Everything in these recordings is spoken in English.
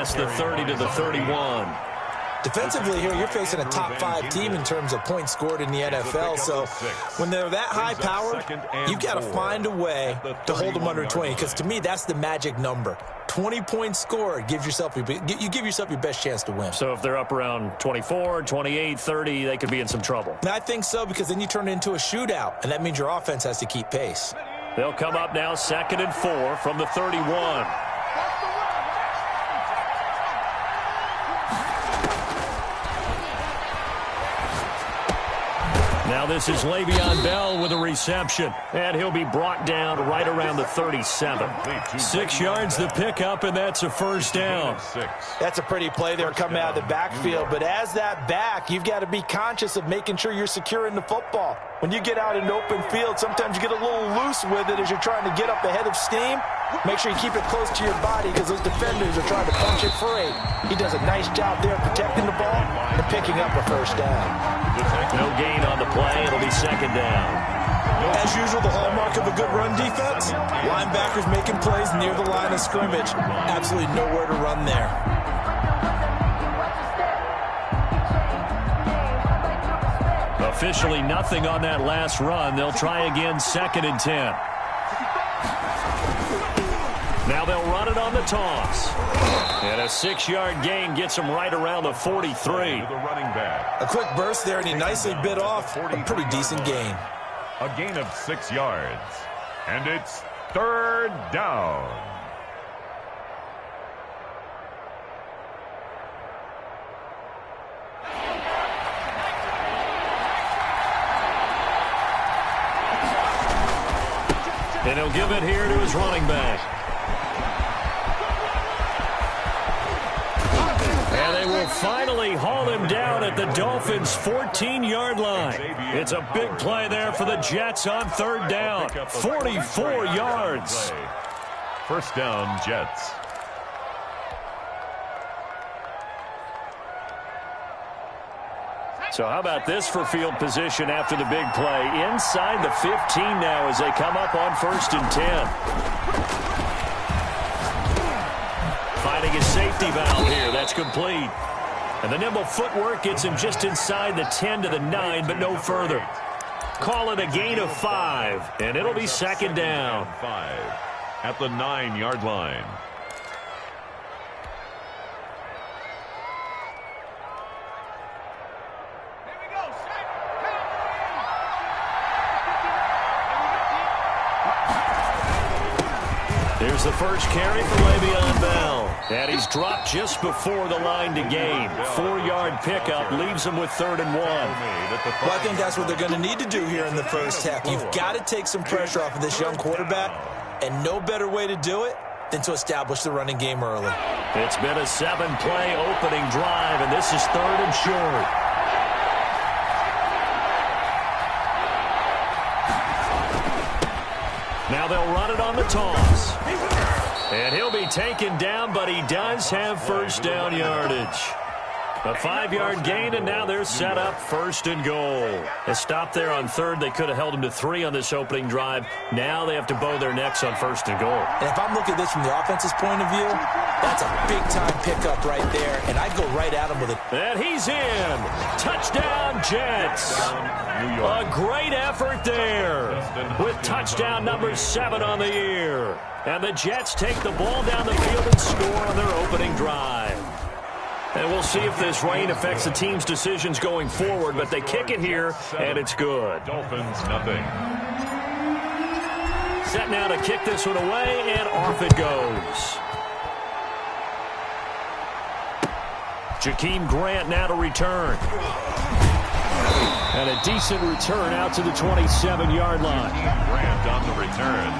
past the 30 to the 31. Defensively here, you're facing a top 5 team in terms of points scored in the NFL. So when they're that high-powered, you've got to find a way to hold them under 20. Because to me, that's the magic number. 20 points scored, you give yourself your best chance to win. So if they're up around 24, 28, 30, they could be in some trouble. And I think so, because then you turn it into a shootout, and that means your offense has to keep pace. They'll come up now 2nd and 4 from the 31. Now this is Le'Veon Bell with a reception, and he'll be brought down right around the 37. 6 yards the pickup, and that's a first down. That's a pretty play there coming out of the backfield, but as that back, you've got to be conscious of making sure you're securing the football. When you get out in open field, sometimes you get a little loose with it as you're trying to get up ahead of steam. Make sure you keep it close to your body because those defenders are trying to punch it free. He does a nice job there protecting the ball and picking up a first down. No gain on the play. It'll be 2nd down. As usual, the hallmark of a good run defense, linebackers making plays near the line of scrimmage. Absolutely nowhere to run there. Officially nothing on that last run. They'll try again 2nd and 10. Now they'll run it on the toss. And a 6-yard gain gets them right around the 43. A quick burst there, and he nicely bit off a pretty decent gain. A gain of 6 yards. And it's 3rd down. And he'll give it here to his running back. And they will finally haul him down at the Dolphins' 14-yard line. It's a big play there for the Jets on 3rd down. 44 yards. First down, Jets. So how about this for field position after the big play? Inside the 15 now as they come up on 1st and 10. Finding his safety valve here. That's complete. And the nimble footwork gets him just inside the 10 to the 9, but no further. Call it a gain of 5, and it'll be 2nd down. 5 at the 9-yard line. Here's the first carry for Le'Veon Bell. And he's dropped just before the line to gain. 4-yard pickup leaves him with 3rd and 1. Well, I think that's what they're going to need to do here in the first half. You've got to take some pressure off of this young quarterback, and no better way to do it than to establish the running game early. It's been a 7-play opening drive, and this is 3rd and short. Now they'll run it on the toss. And he'll be taken down, but he does have first down yardage. A 5-yard gain, and now they're set up 1st and goal. A stop there on 3rd. They could have held him to 3 on this opening drive. Now they have to bow their necks on 1st and goal. And if I'm looking at this from the offense's point of view, that's a big-time pickup right there, and I'd go right at him with it. And he's in. Touchdown, Jets. A great effort there with touchdown number 7 on the year. And the Jets take the ball down the field and score on their opening drive. And we'll see if this rain affects the team's decisions going forward, but they kick it here, and it's good. Dolphins, nothing. Set now to kick this one away, and off it goes. Jakeem Grant now to return. And a decent return out to the 27-yard line. Grant on the return.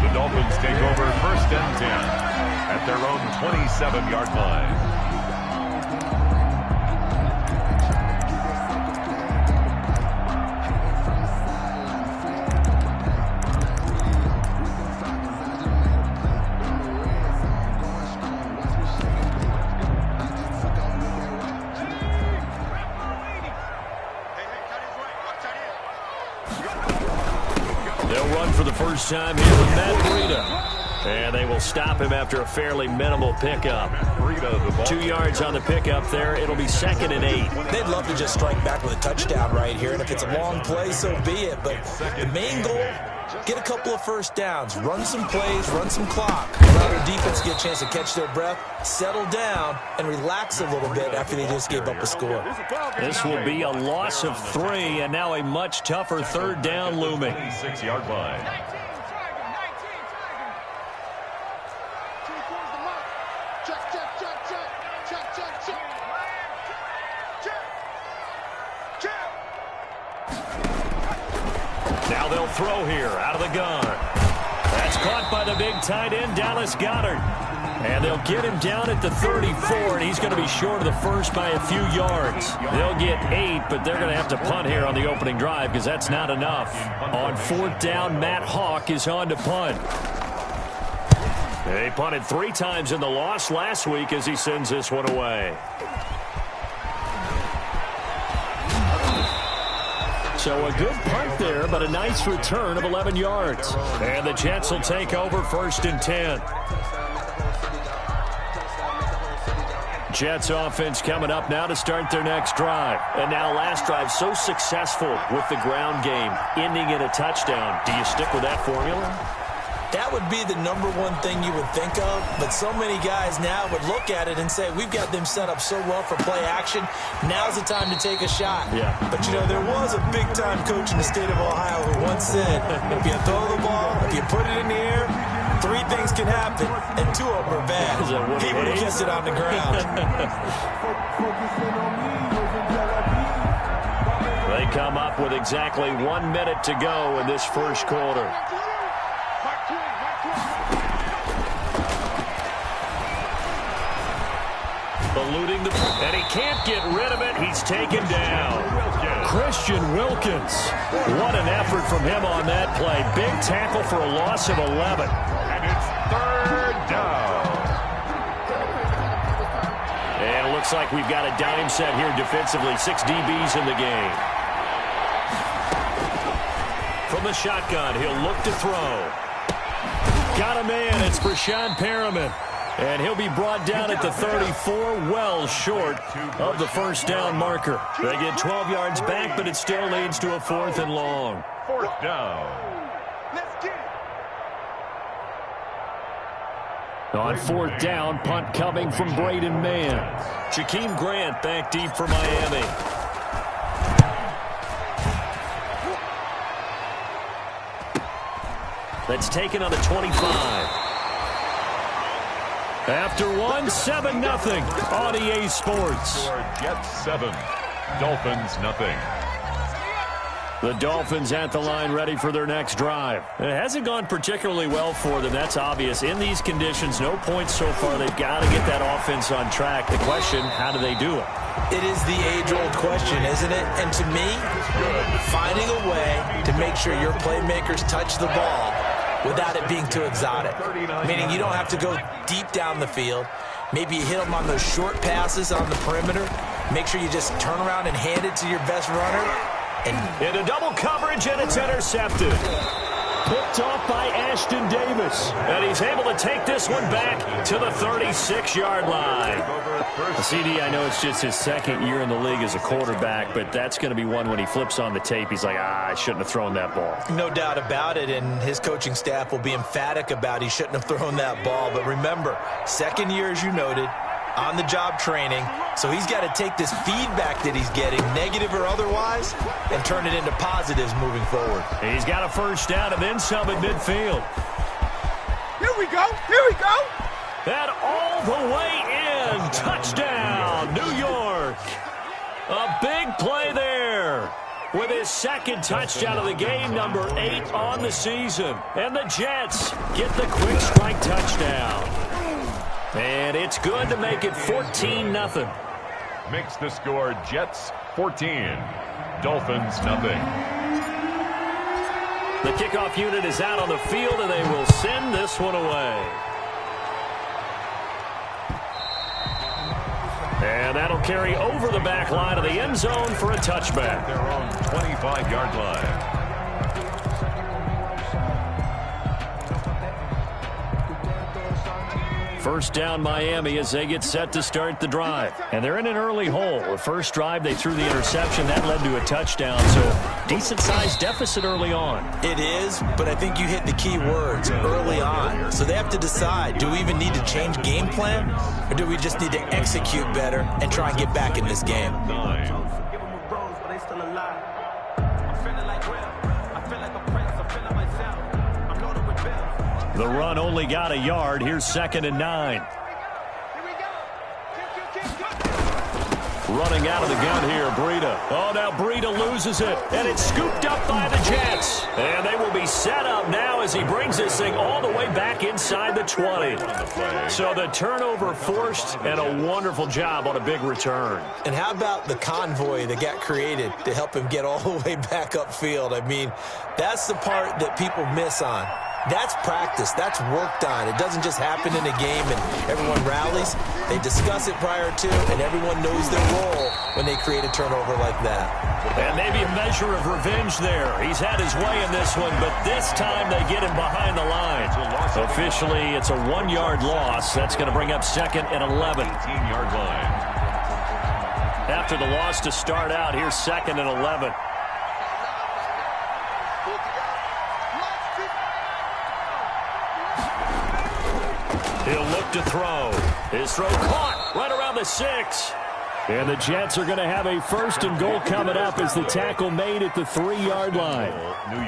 The Dolphins take over 1st and 10 at their own 27-yard line. For the first time here with Matt Breida. And they will stop him after a fairly minimal pickup. 2 yards on the pickup there. It'll be 2nd and 8. They'd love to just strike back with a touchdown right here, and if it's a long play, so be it. But the main goal, get a couple of first downs, run some plays, run some clock, allow their defense to get a chance to catch their breath, settle down, and relax a little bit after they just gave up a score. This will be a loss of 3, and now a much tougher 3rd down looming. 6-yard line. Now they'll throw here out of the gun. That's caught by the big tight end, Dallas Goedert. And they'll get him down at the 34, and he's going to be short of the first by a few yards. They'll get 8, but they're going to have to punt here on the opening drive because that's not enough. On 4th down, Matt Hawk is on to punt. They punted 3 times in the loss last week as he sends this one away. So a good punt there, but a nice return of 11 yards. And the Jets will take over 1st and 10. Jets offense coming up now to start their next drive. And now last drive so successful with the ground game, ending in a touchdown. Do you stick with that formula? That would be the number one thing you would think of, but so many guys now would look at it and say, we've got them set up so well for play action, now's the time to take a shot. Yeah. But, you know, there was a big-time coach in the state of Ohio who once said, if you throw the ball, if you put it in the air, 3 things can happen, and 2 of them are bad. He would have kept it on the ground. They come up with exactly 1 minute to go in this first quarter. Eluding the, and he can't get rid of it. He's taken down. Christian Wilkins. What an effort from him on that play. Big tackle for a loss of 11. And it's 3rd down. And it looks like we've got a dime set here defensively. 6 DBs in the game. From the shotgun, he'll look to throw. Got a man. It's Brashad Perriman. And he'll be brought down at the 34, well short of the 1st down marker. They get 12 yards back, but it still leads to a 4th and long. 4th down. On 4th down, punt coming from Braden Mann. Jakeem Grant back deep for Miami. That's taken on the 25. After 1, 7-0 on EA Sports. Jets 7, Dolphins nothing. The Dolphins at the line ready for their next drive. It hasn't gone particularly well for them, that's obvious. In these conditions, no points so far. They've got to get that offense on track. The question, how do they do it? It is the age-old question, isn't it? And to me, finding a way to make sure your playmakers touch the ball without it being too exotic. Meaning you don't have to go deep down the field. Maybe you hit them on those short passes on the perimeter. Make sure you just turn around and hand it to your best runner. Into double coverage, and it's intercepted. Picked off by Ashton Davis. And he's able to take this one back to the 36-yard line. CD, I know it's just his 2nd year in the league as a quarterback, but that's going to be one when he flips on the tape. He's like, I shouldn't have thrown that ball. No doubt about it, and his coaching staff will be emphatic about he shouldn't have thrown that ball. But remember, 2nd year, as you noted, on-the-job training. So he's got to take this feedback that he's getting, negative or otherwise, and turn it into positives moving forward. He's got a 1st down and then some at midfield. Here we go. Here we go. And all the way in. Touchdown, New York. A big play there. With his 2nd touchdown of the game, number 8 on the season. And the Jets get the quick strike touchdown. And it's good to make it 14-0. Makes the score Jets 14, Dolphins nothing. The kickoff unit is out on the field, and they will send this one away. And that'll carry over the back line of the end zone for a touchback. Their own 25-yard line. First down Miami as they get set to start the drive. And they're in an early hole. The first drive, they threw the interception. That led to a touchdown. So decent-sized deficit early on. It is, but I think you hit the key words, early on. So they have to decide, do we even need to change game plan? Or do we just need to execute better and try and get back in this game? The run only got a yard. Here's 2nd and 9. Running out of the gun here, Breida. Oh, now Breida loses it, and it's scooped up by the Jets. And they will be set up now as he brings this thing all the way back inside the 20. So the turnover forced, and a wonderful job on a big return. And how about the convoy that got created to help him get all the way back upfield? I mean, that's the part that people miss on. That's practice. That's worked on. It doesn't just happen in a game and everyone rallies. They discuss it prior to, and everyone knows their role when they create a turnover like that. And maybe a measure of revenge there. He's had his way in this one, but this time they get him behind the line. Officially, it's a 1-yard loss. That's going to bring up 2nd and 11. 18-yard line. After the loss to start out, here's 2nd and 11. He'll look to throw. His throw caught right around the 6. And the Jets are going to have a 1st and goal coming up as the tackle made at the 3-yard line.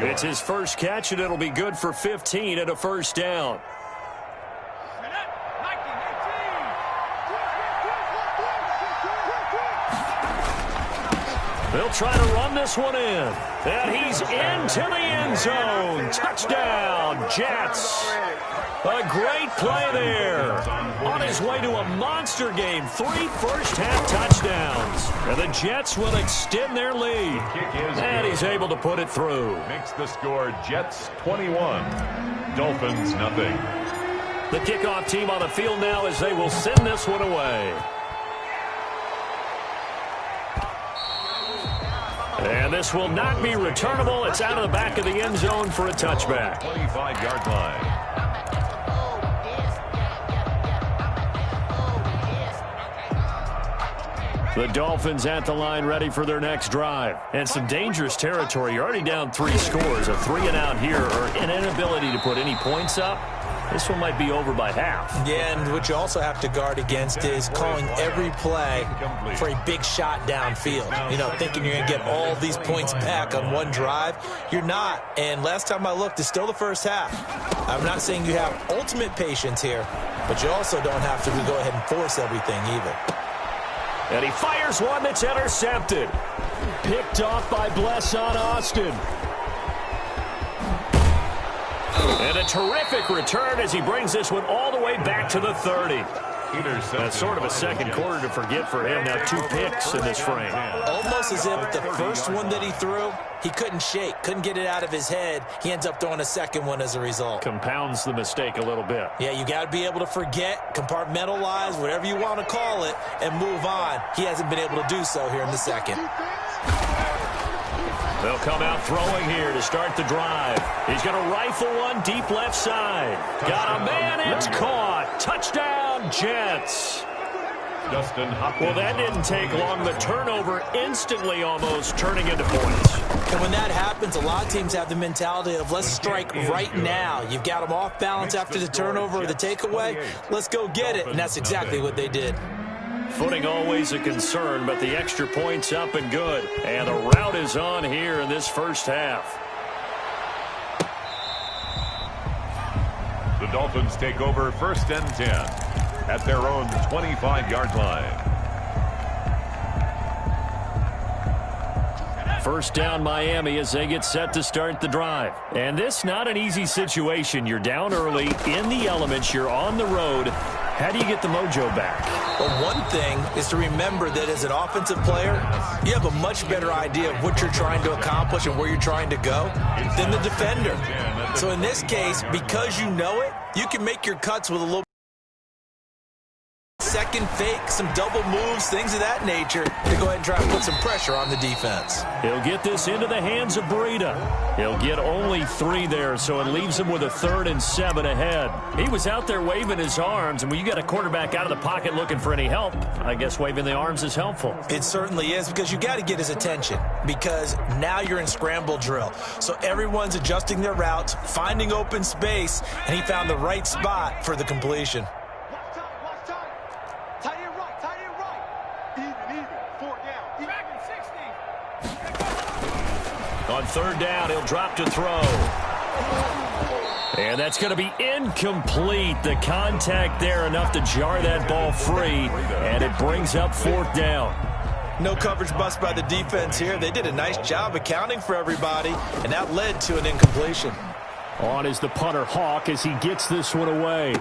It's his first catch, and it'll be good for 15 and a 1st down. They'll try to run this one in. And he's into the end zone. Touchdown, Jets. A great play there. On his way to a monster game. 3 first-half touchdowns. And the Jets will extend their lead. And he's able to put it through. Makes the score Jets 21. Dolphins nothing. The kickoff team on the field now as they will send this one away. And this will not be returnable. It's out of the back of the end zone for a touchback. 25-yard line. The Dolphins at the line ready for their next drive. And some dangerous territory. You're already down 3 scores. A 3-and-out here or an inability to put any points up. This one might be over by half. Yeah, and what you also have to guard against is calling every play for a big shot downfield. You know, thinking you're going to get all these points back on one drive. You're not. And last time I looked, it's still the first half. I'm not saying you have ultimate patience here, but you also don't have to go ahead and force everything either. And he fires one that's intercepted. Picked off by Blesson Austin. And a terrific return as he brings this one all the way back to the 30. That's sort of a second quarter to forget for him. Now 2 picks in this frame. Almost as if the first one that he threw, he couldn't shake, couldn't get it out of his head. He ends up throwing a second one as a result. Compounds the mistake a little bit. Yeah, you got to be able to forget, compartmentalize, whatever you want to call it, and move on. He hasn't been able to do so here in the second. They'll come out throwing here to start the drive. He's going to rifle one deep left side. Got a man, it's caught. Touchdown, Jets. Justin Hopkins. Well, that didn't take long. The turnover instantly almost turning into points. And when that happens, a lot of teams have the mentality of let's strike right now. You've got them off balance after the turnover or the takeaway. Let's go get it. And that's exactly what they did. Footing always a concern, but the extra point's up and good. And the route is on here in this first half. The Dolphins take over 1st and 10 at their own 25-yard line. First down Miami as they get set to start the drive. And this not an easy situation. You're down early, in the elements, you're on the road. How do you get the mojo back? Well, one thing is to remember that as an offensive player, you have a much better idea of what you're trying to accomplish and where you're trying to go than the defender. So in this case, because you know it, you can make your cuts with a little fake and fake, some double moves, things of that nature to go ahead and try and put some pressure on the defense. He'll get this into the hands of Breida. He'll get only 3 there, so it leaves him with a 3rd and 7 ahead. He was out there waving his arms, and when you got a quarterback out of the pocket looking for any help, I guess waving the arms is helpful. It certainly is, because you got to get his attention, because now you're in scramble drill. So everyone's adjusting their routes, finding open space, and he found the right spot for the completion. On 3rd down, he'll drop to throw. And that's going to be incomplete. The contact there enough to jar that ball free, and it brings up 4th down. No coverage bust by the defense here. They did a nice job accounting for everybody, and that led to an incompletion. On is the punter, Hawk, as he gets this one away.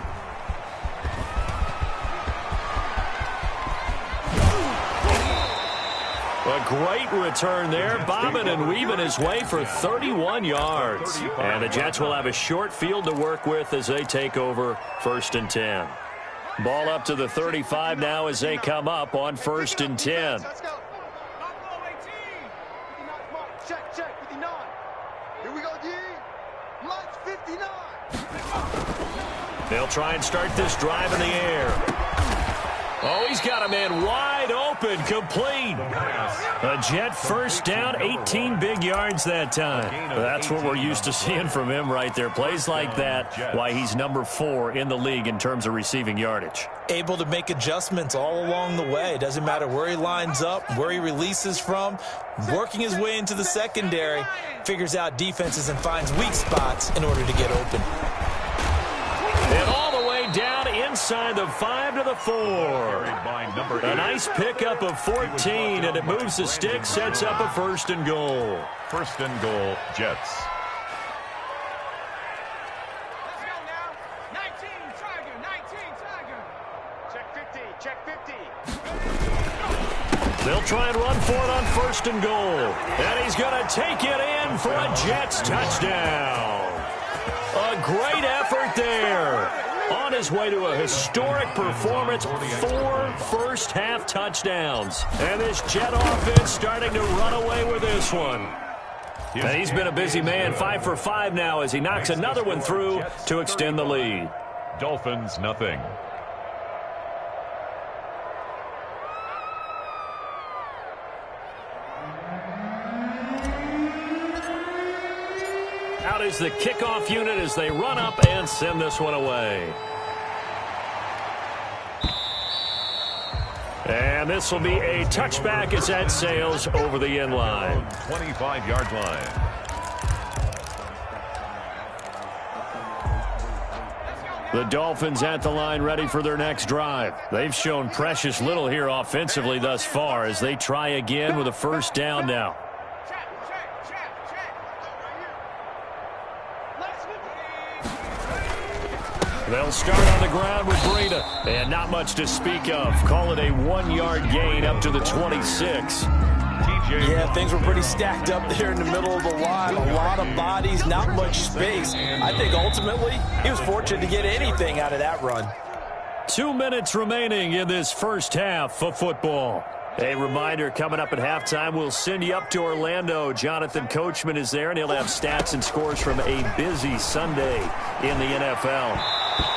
A great return there, bobbing and weaving his way for 31 yards. And the Jets will have a short field to work with as they take over 1st and 10. Ball up to the 35 now as they come up on 1st and 10. Here we go, D. Lunch 59. They'll try and start this drive in the air. Oh, he's got a man wide open, complete. A Jet 1st down, 18 big yards that time. That's what we're used to seeing from him right there. Plays like that, why he's number 4 in the league in terms of receiving yardage. Able to make adjustments all along the way. Doesn't matter where he lines up, where he releases from. Working his way into the secondary, figures out defenses and finds weak spots in order to get open. And all the way down inside the 5 to the 4. A nice pickup of 14, and it moves the stick, sets up a 1st and goal. 1st and goal, Jets. Let's go now. 19, Tiger. 19, Tiger. Check 50. Check 50. They'll try and run for it on 1st and goal. And he's going to take it in for a Jets touchdown. A great effort there. On his way to a historic performance, 4 first-half touchdowns. And this Jet offense starting to run away with this one. And he's been a busy man, 5 for 5 now as he knocks another one through to extend the lead. Dolphins, nothing. Out is the kickoff unit as they run up and send this one away. And this will be a touchback as that sails over the end line. 25-yard line. The Dolphins at the line ready for their next drive. They've shown precious little here offensively thus far as they try again with a 1st down now. They'll start on the ground with Breida. And not much to speak of. Call it a 1-yard gain up to the 26. Yeah, things were pretty stacked up there in the middle of the line. A lot of bodies, not much space. I think ultimately he was fortunate to get anything out of that run. 2 minutes remaining in this first half of football. A reminder, coming up at halftime, we'll send you up to Orlando. Jonathan Coachman is there, and he'll have stats and scores from a busy Sunday in the NFL.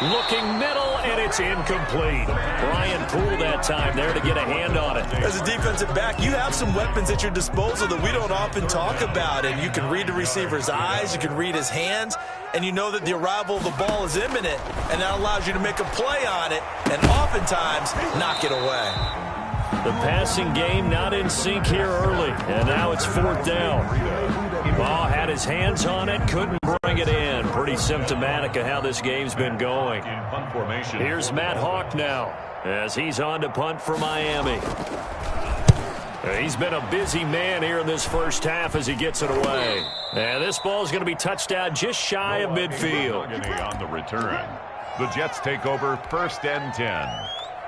Looking middle, and it's incomplete. Brian Poole that time there to get a hand on it. As a defensive back, you have some weapons at your disposal that we don't often talk about. And you can read the receiver's eyes, you can read his hands, and you know that the arrival of the ball is imminent, and that allows you to make a play on it and oftentimes knock it away. The passing game not in sync here early, and now it's 4th down. Ball had his hands on it, couldn't bring it in. Pretty symptomatic of how this game's been going. Here's Matt Hawk now as he's on to punt for Miami. He's been a busy man here in this first half as he gets it away. And this ball's going to be touchdown just shy of midfield. On the return, the Jets take over 1st and 10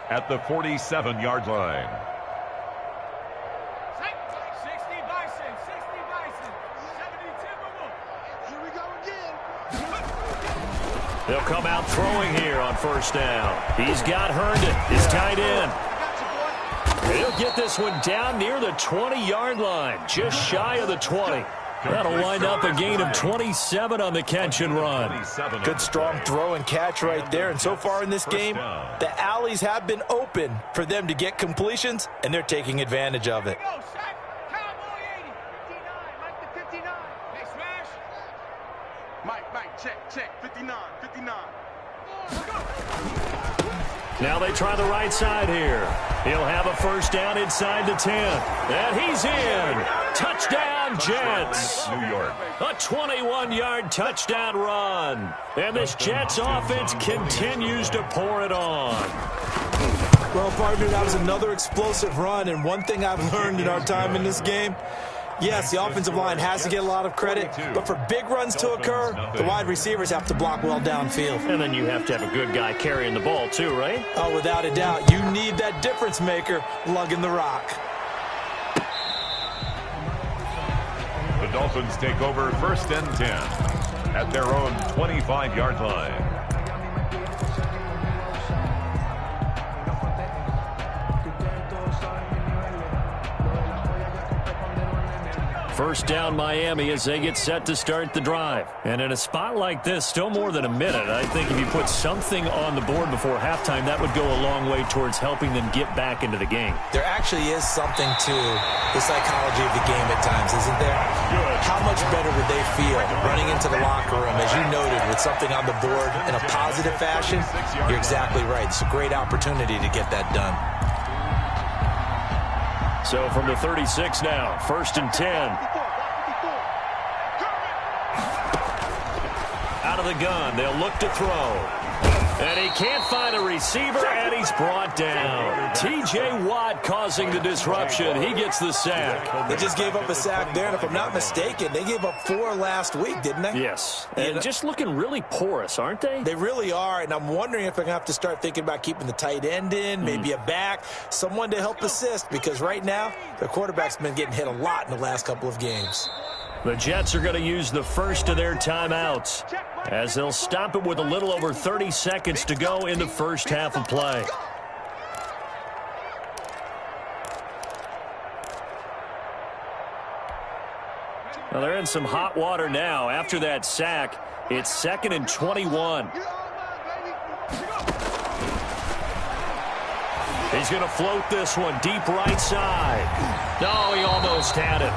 at the 47-yard line. They'll come out throwing here on on first down. He's got Herndon, his tight end. He'll get this one down near the 20-yard line, just shy of the 20. That'll wind up a gain of 27 on the catch and run. Good strong throw and catch right there. And so far in this game, the alleys have been open for them to get completions, and they're taking advantage of it. Mike, check, 59. Now they try the right side here. He'll have a first down inside the 10. And he's in. Touchdown, Jets. New York. A 21-yard touchdown run. And this Jets offense continues to pour it on. Well, partner, that was another explosive run. And one thing I've learned in our time in this game, yes, the offensive line has to get a lot of credit, but for big runs to occur, the wide receivers have to block well downfield. And then you have to have a good guy carrying the ball too, right? Oh, without a doubt. You need that difference maker lugging the rock. The Dolphins take over first and 10 at their own 25-yard line. First down Miami as they get set to start the drive. And in a spot like this, still more than a minute. I think if you put something on the board before halftime, that would go a long way towards helping them get back into the game. There actually is something to the psychology of the game at times, isn't there? How much better would they feel running into the locker room, as you noted, with something on the board in a positive fashion? You're exactly right. It's a great opportunity to get that done. So from the 36 now, first and 10. Out of the gun, they'll look to throw. And he can't find a receiver, and he's brought down. T.J. Watt causing the disruption. He gets the sack. They just gave up a sack there, and if I'm not mistaken, they gave up 4 last week, didn't they? Yes. And just looking really porous, aren't they? They really are, and I'm wondering if they're going to have to start thinking about keeping the tight end in, maybe a back, someone to help assist, because right now, their quarterback's been getting hit a lot in the last couple of games. The Jets are going to use the first of their timeouts as they'll stop it with a little over 30 seconds to go in the first half of play. Well, they're in some hot water now. After that sack, it's 2nd and 21. He's going to float this one deep right side. No, he almost had it.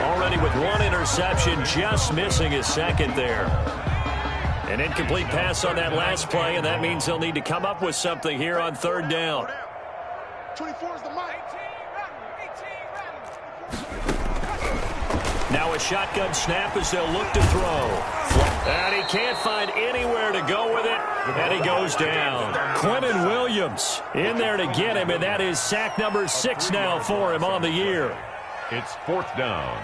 Already with 1 interception, just missing his second there. An incomplete pass on that last play, and that means they'll need to come up with something here on 3rd down. 24 is the mic. Now a shotgun snap as they'll look to throw. And he can't find anywhere to go with it, and he goes down. Quentin Williams in there to get him, and that is sack number 6 now for him on the year. It's 4th down.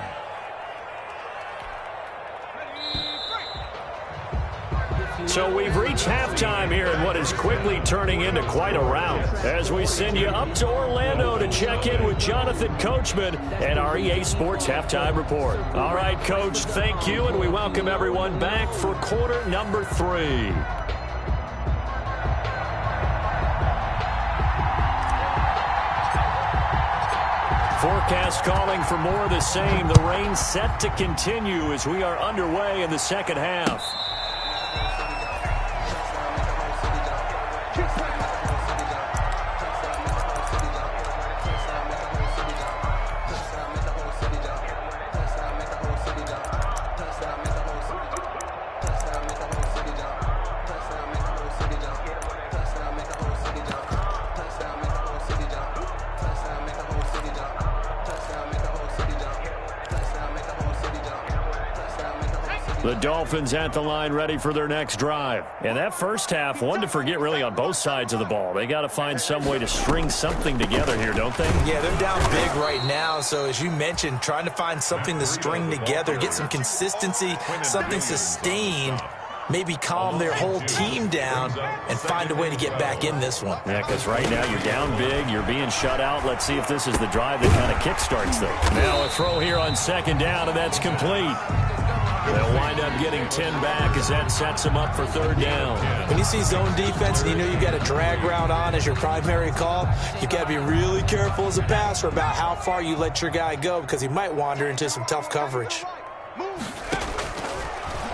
So we've reached halftime here in what is quickly turning into quite a rout as we send you up to Orlando to check in with Jonathan Coachman and our EA Sports Halftime Report. All right, Coach, thank you, and we welcome everyone back for quarter number 3. Forecast calling for more of the same. The rain set to continue as we are underway in the second half. The Dolphins at the line ready for their next drive. And that first half, one to forget really on both sides of the ball. They got to find some way to string something together here, don't they? Yeah, they're down big right now. So as you mentioned, trying to find something to string together, get some consistency, something sustained, maybe calm their whole team down and find a way to get back in this one. Yeah, because right now you're down big, you're being shut out. Let's see if this is the drive that kind of kickstarts them. Now a throw here on 2nd down, and that's complete. They'll wind up getting 10 back as that sets them up for third down. When you see zone defense and you know you got a drag route on as your primary call, you got to be really careful as a passer about how far you let your guy go because he might wander into some tough coverage.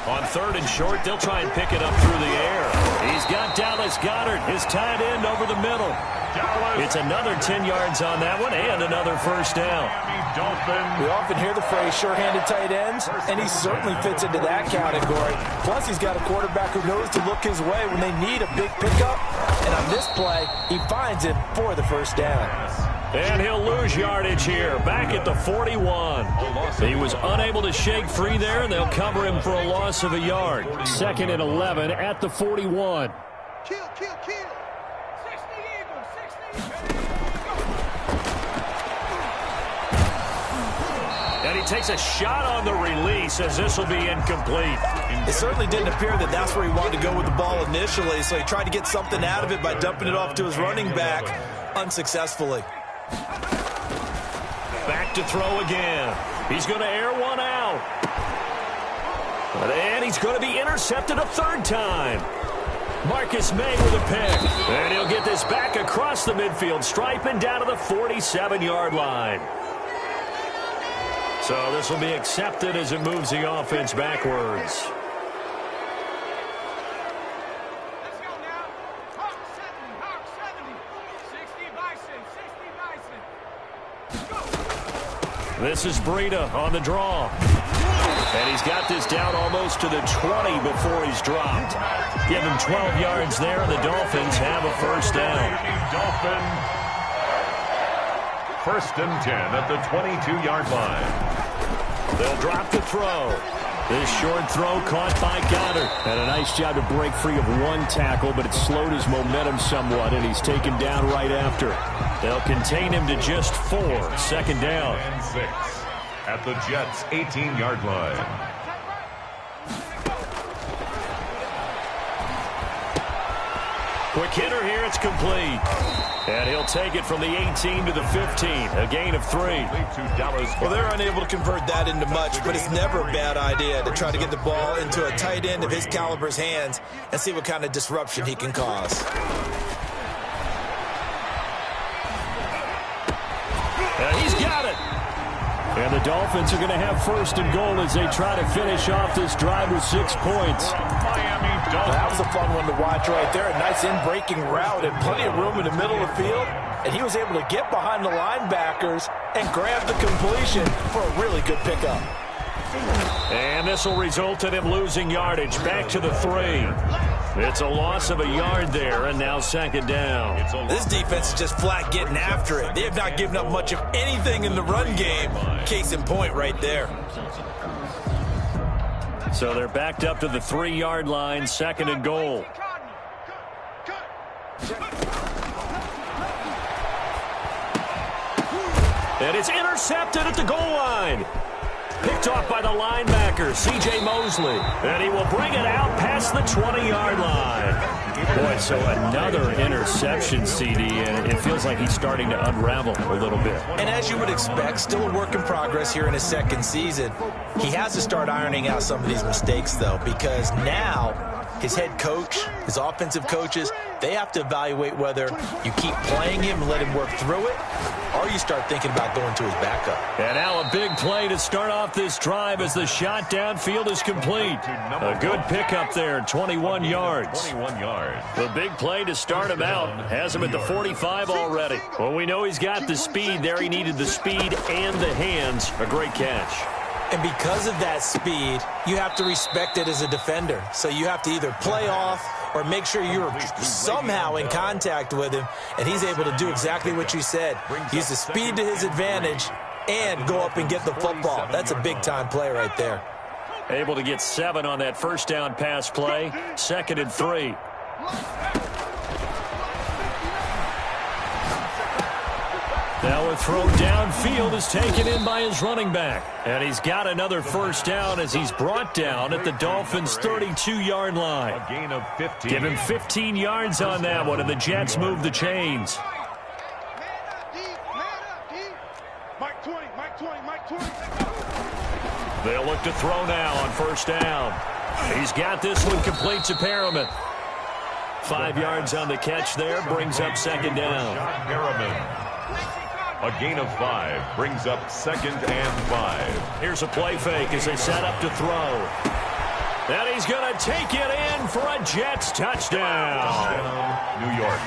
On third and short, they'll try and pick it up through the air. He's got Dallas Goedert, his tight end, over the middle. It's another 10 yards on that one and another first down. We often hear the phrase sure-handed tight ends, and he certainly fits into that category. Plus, he's got a quarterback who knows to look his way when they need a big pickup. And on this play, he finds him for the first down. And he'll lose yardage here, back at the 41. He was unable to shake free there, and they'll cover him for a loss of a yard. 2nd and 11 at the 41. Kill, kill, kill. 60 Eagles, 60. And he takes a shot on the release as this will be incomplete. It certainly didn't appear that that's where he wanted to go with the ball initially, so he tried to get something out of it by dumping it off to his running back unsuccessfully. Back to throw again. He's going to air one out. And he's going to be intercepted a third time. Marcus May with a pick. And he'll get this back across the midfield stripe and down to the 47-yard line. So this will be accepted as it moves the offense backwards. Let's go now. Hawk 70, Hawk 70. 60 Bison, 60 Bison. Go. This is Breida on the draw. And he's got this down almost to the 20 before he's dropped. Give him 12 yards there, and the Dolphins have a first down. First and 10 at the 22-yard line. They'll drop the throw. This short throw caught by Goddard. And a nice job to break free of one tackle, but it slowed his momentum somewhat, and he's taken down right after. They'll contain him to just 4. 2nd down. And 6 at the Jets' 18-yard line. Quick hitter here, it's complete. And he'll take it from the 18 to the 15, a gain of 3. Well, they're unable to convert that into much, but it's never a bad idea to try to get the ball into a tight end of his caliber's hands and see what kind of disruption he can cause. And he's got it. And the Dolphins are going to have first and goal as they try to finish off this drive with 6 points. That was a fun one to watch right there. A nice in-breaking route and plenty of room in the middle of the field. And he was able to get behind the linebackers and grab the completion for a really good pickup. And this will result in him losing yardage back to the 3. It's a loss of a yard there, and now 2nd down. This defense is just flat getting after it. They have not given up much of anything in the run game. Case in point right there. So they're backed up to the 3-yard line, 2nd and goal. And it's intercepted at the goal line. Picked off by the linebacker, C.J. Mosley. And he will bring it out past the 20-yard line. Boy, so another interception, CD, and it feels like he's starting to unravel a little bit. And as you would expect, still a work in progress here in his 2nd season. He has to start ironing out some of these mistakes, though, because now his head coach, his offensive coaches, they have to evaluate whether you keep playing him and let him work through it, or you start thinking about going to his backup. And now a big play to start off this drive as the shot downfield is complete. A good pickup there, 21 yards. 21 yards. The big play to start him out has him at the 45 already. Well, we know he's got the speed there. He needed the speed and the hands. A great catch. And because of that speed, you have to respect it as a defender. So you have to either play off or make sure you're somehow in contact with him, and he's able to do exactly what you said. Use the speed to his advantage and go up and get the football. That's a big-time play right there. Able to get 7 on that first down pass play. 2nd and 3. Now a throw downfield is taken in by his running back. And he's got another first down as he's brought down at the Dolphins' 32-yard line. A gain of 15. Give him 15 yards on that one, and the Jets move the chains. Mike 20, Mike 20, Mike 20. They'll look to throw now on first down. He's got this one complete to Perriman. 5 yards on the catch there, brings up second down. Perriman. A gain of 5 brings up 2nd and 5. Here's a play fake as they set up to throw. And he's going to take it in for a Jets touchdown. New York.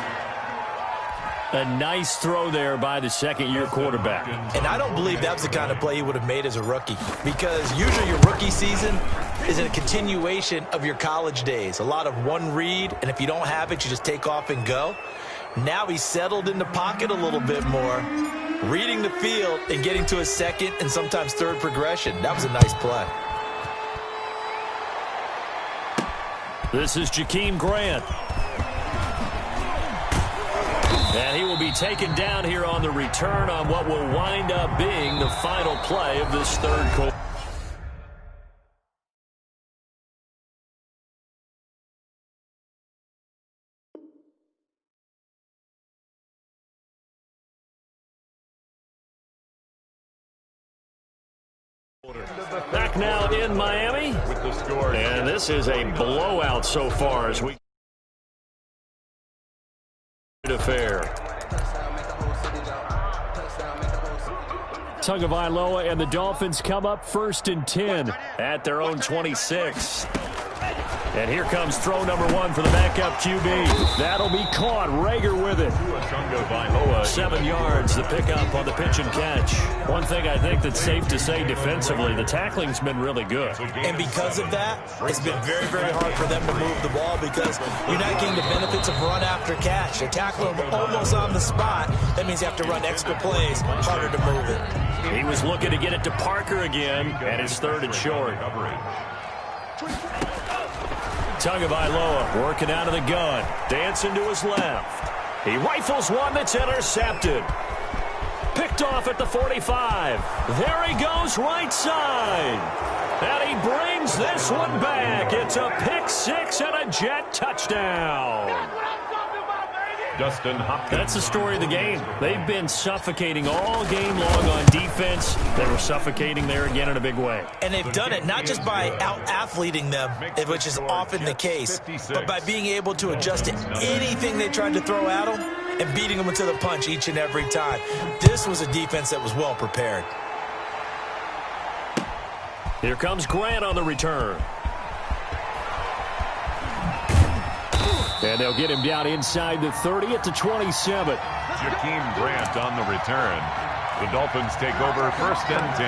A nice throw there by the second-year quarterback. And I don't believe that was the kind of play he would have made as a rookie, because usually your rookie season is a continuation of your college days. A lot of one read, and if you don't have it, you just take off and go. Now he's settled in the pocket a little bit more, reading the field and getting to his second and sometimes third progression. That was a nice play. This is Jakeem Grant. And he will be taken down here on the return on what will wind up being the final play of this third quarter. Back now in Miami. With the score. And this is a blowout so far as we affair. Tagovailoa and the Dolphins come up 1st and 10 at their own 26. And here comes throw number 1 for the backup QB. That'll be caught. Rager with it. 7 yards, the pickup on the pitch and catch. One thing I think that's safe to say defensively, the tackling's been really good. And because of that, it's been very, very hard for them to move the ball because you're not getting the benefits of run after catch. They tackle him almost on the spot. That means you have to run extra plays, harder to move it. He was looking to get it to Parker again, and it's 3rd and short. Tagovailoa working out of the gun, dancing to his left. He rifles one that's intercepted. Picked off at the 45. There he goes right side. And he brings this one back. It's a pick 6 and a Jet touchdown. Dustin Hopkins. That's the story of the game. They've been suffocating all game long on defense. They were suffocating there again in a big way. And they've done it not just by out-athleting them, which is often the case, but by being able to adjust to anything they tried to throw at them and beating them into the punch each and every time. This was a defense that was well prepared. Here comes Grant on the return. And they'll get him down inside the 30 at the 27. Jakeem Grant on the return. The Dolphins take over 1st and 10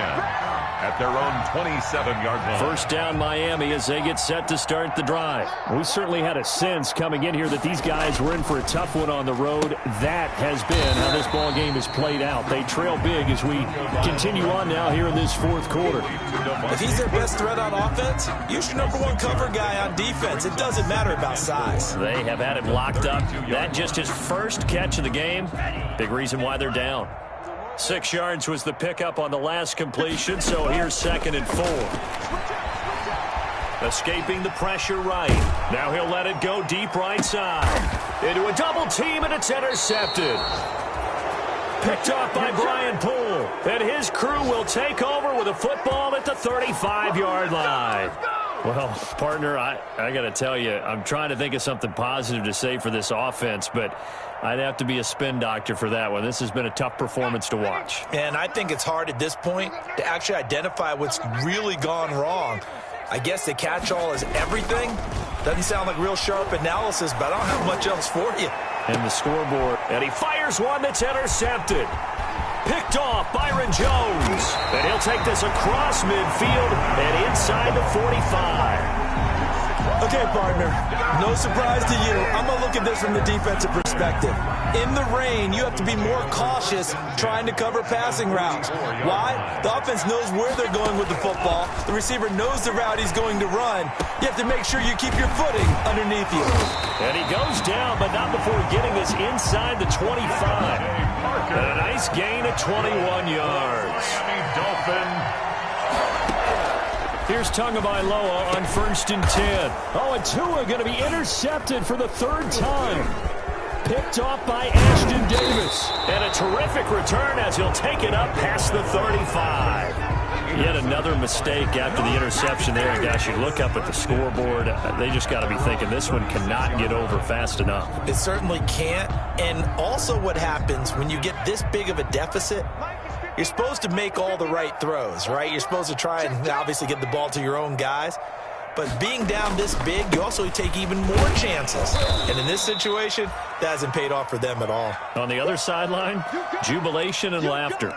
at their own 27-yard line. First down Miami as they get set to start the drive. We certainly had a sense coming in here that these guys were in for a tough one on the road. That has been how this ball game has played out. They trail big as we continue on now here in this 4th quarter. If he's their best threat on offense, use your number 1 cover guy on defense. It doesn't matter about size. They have had him locked up. That just his first catch of the game. Big reason why they're down. 6 yards was the pickup on the last completion, so here's 2nd and 4. Escaping the pressure right. Now he'll let it go deep right side. Into a double team, and it's intercepted. Picked off by Brian Poole. And his crew will take over with a football at the 35-yard line. Well, partner, I got to tell you, I'm trying to think of something positive to say for this offense, but I'd have to be a spin doctor for that one. This has been a tough performance to watch. And I think it's hard at this point to actually identify what's really gone wrong. I guess the catch-all is everything. Doesn't sound like real sharp analysis, but I don't have much else for you. And the scoreboard. And he fires one that's intercepted. Picked off Byron Jones. And he'll take this across midfield and inside the 45. Okay, partner, no surprise to you. I'm going to look at this from the defensive perspective. In the rain, you have to be more cautious trying to cover passing routes. Why? The offense knows where they're going with the football. The receiver knows the route he's going to run. You have to make sure you keep your footing underneath you. And he goes down, but not before getting this inside the 25. And a nice gain of 21 yards. Miami Dolphin. Here's Tagovailoa on 1st and 10. Oh, and Tua going to be intercepted for the 3rd time. Picked off by Ashton Davis. And a terrific return as he'll take it up past the 35. Yet another mistake after the interception there. And gosh, you look up at the scoreboard, they just got to be thinking this one cannot get over fast enough. It certainly can't. And also what happens when you get this big of a deficit, you're supposed to make all the right throws, right? You're supposed to try and obviously get the ball to your own guys. But being down this big, you also take even more chances. And in this situation, that hasn't paid off for them at all. On the other sideline, jubilation and laughter.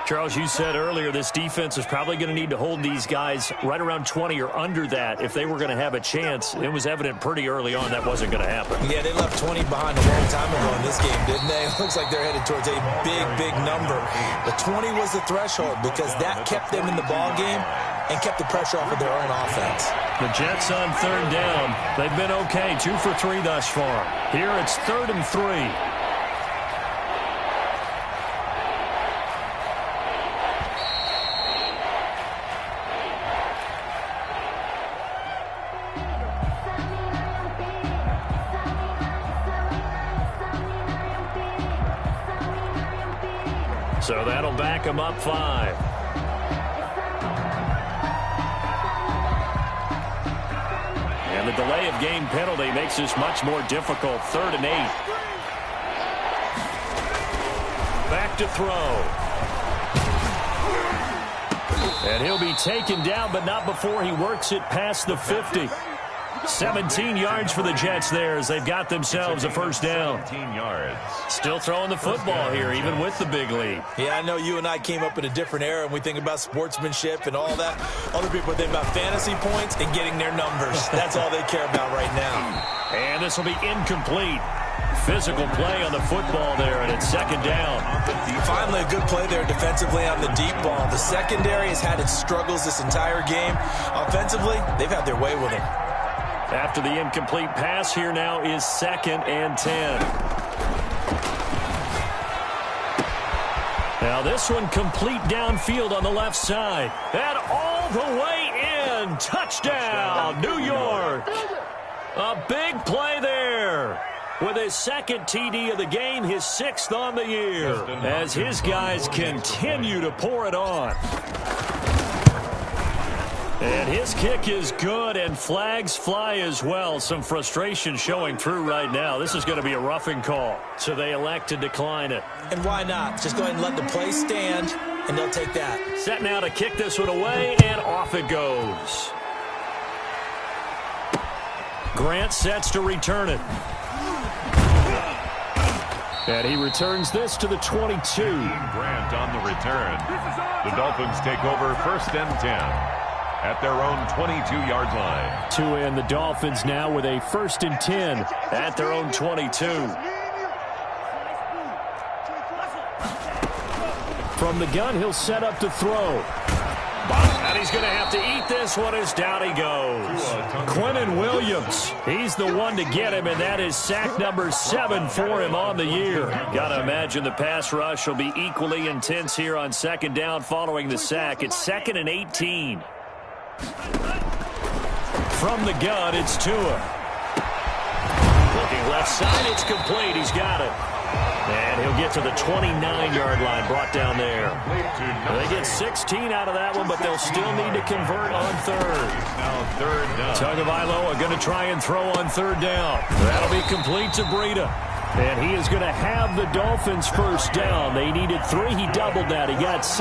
Charles, you said earlier this defense is probably going to need to hold these guys right around 20 or under that if they were going to have a chance. It was evident pretty early on that wasn't going to happen. Yeah, they left 20 behind a long time ago in this game, didn't they? It looks like they're headed towards a big, big number. But 20 was the threshold because that kept them in the ball game and kept the pressure off of their own offense. The Jets on third down. They've been okay, 2 for 3 thus far. Here it's 3rd and 3. So that'll back him up 5. And the delay of game penalty makes this much more difficult. 3rd and 8. Back to throw. And he'll be taken down, but not before he works it past the 50. 17 yards for the Jets there as they've got themselves a first down. 17 yards. Still throwing the football here, even with the big lead. Yeah, I know you and I came up in a different era, and we think about sportsmanship and all that. Other people think about fantasy points and getting their numbers. That's all they care about right now. And this will be incomplete. Physical play on the football there, and it's 2nd down. Finally, a good play there defensively on the deep ball. The secondary has had its struggles this entire game. Offensively, they've had their way with him. After the incomplete pass, here now is 2nd and 10. Now this one complete downfield on the left side. And all the way in. Touchdown, New York. A big play there. With his 2nd TD of the game, his 6th on the year. As his guys continue to pour it on. And his kick is good, and flags fly as well. Some frustration showing through right now. This is going to be a roughing call, so they elect to decline it. And why not? Just go ahead and let the play stand, and they'll take that. Set now to kick this one away, and off it goes. Grant sets to return it. And he returns this to the 22. Grant on the return. The Dolphins take over 1st and 10. At their own 22-yard line. To end the Dolphins now with a 1st and 10 at their own 22. From the gun, he'll set up to throw. And he's going to have to eat this one as down he goes. Quinnen Williams, he's the one to get him, and that is sack number 7 for him on the year. Got to imagine the pass rush will be equally intense here on 2nd down following the sack. It's 2nd and 18. From the gun, it's Tua. Looking left side, it's complete. He's got it. And he'll get to the 29-yard line, brought down there. They get 16 out of that one, but they'll still need to convert on 3rd. Now 3rd down. Tagovailoa going to try and throw on 3rd down. That'll be complete to Breida. And he is going to have the Dolphins first down. They needed 3. He doubled that. He got 6.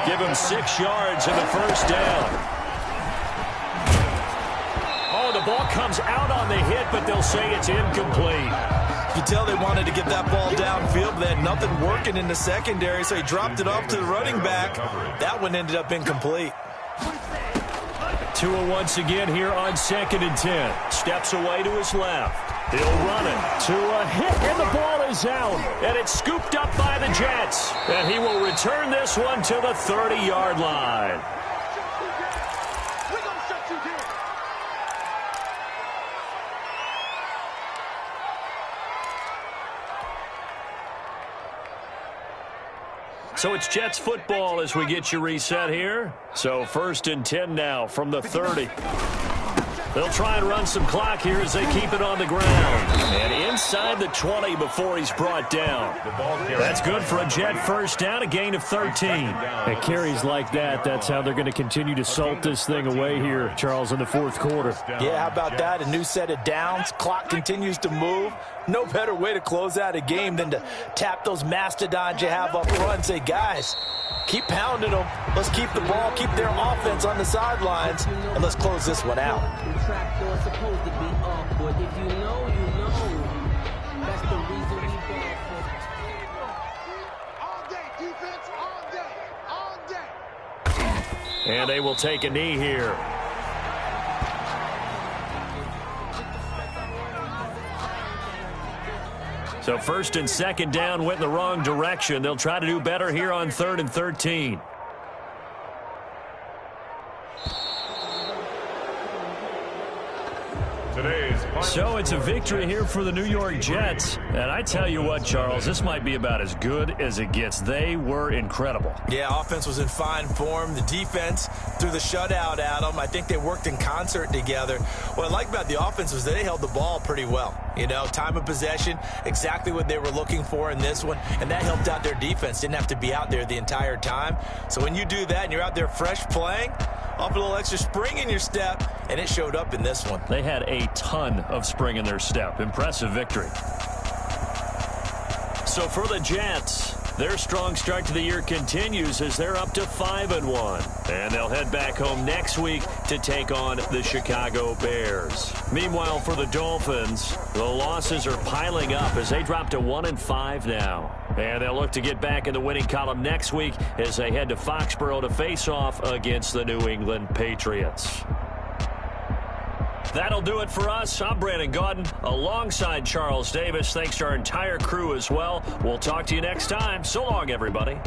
Give him 6 yards in the first down. Oh, the ball comes out on the hit, but they'll say it's incomplete. You tell they wanted to get that ball downfield, but they had nothing working in the secondary, so he dropped it off to the running back. That one ended up incomplete. Tua once again here on 2nd and 10. Steps away to his left. He'll run it. Tua hit, and the ball is out. And it's scooped up by the Jets. And he will return this one to the 30-yard line. So it's Jets football as we get you reset here. So 1st and 10 now from the 30. They'll try and run some clock here as they keep it on the ground. And inside the 20 before he's brought down. That's good for a Jet first down, a gain of 13. At carries like that, that's how they're going to continue to salt this thing away here, Charles, in the fourth quarter. Yeah, how about that? A new set of downs. Clock continues to move. No better way to close out a game than to tap those mastodons you have up front and say, guys, keep pounding them. Let's keep the ball, keep their offense on the sidelines, and let's close this one out. Trapdoor's supposed to be up, but if you know, you know. That's the reason we ball for. All day, defense, all day. And they will take a knee here. So first and second down went in the wrong direction. They'll try to do better here on 3rd and 13. So it's a victory here for the New York Jets. And I tell you what, Charles, this might be about as good as it gets. They were incredible. Yeah, offense was in fine form. The defense threw the shutout at them. I think they worked in concert together. What I like about the offense was they held the ball pretty well. You know, time of possession, exactly what they were looking for in this one. And that helped out their defense. Didn't have to be out there the entire time. So when you do that and you're out there fresh playing, off a little extra spring in your step, and it showed up in this one. They had a ton of spring in their step. Impressive victory. So for the Jets, their strong start to the year continues as they're up to 5-1. And they'll head back home next week to take on the Chicago Bears. Meanwhile, for the Dolphins, the losses are piling up as they drop to 1-5 now. And they'll look to get back in the winning column next week as they head to Foxborough to face off against the New England Patriots. That'll do it for us. I'm Brandon Gaudin alongside Charles Davis. Thanks to our entire crew as well. We'll talk to you next time. So long, everybody.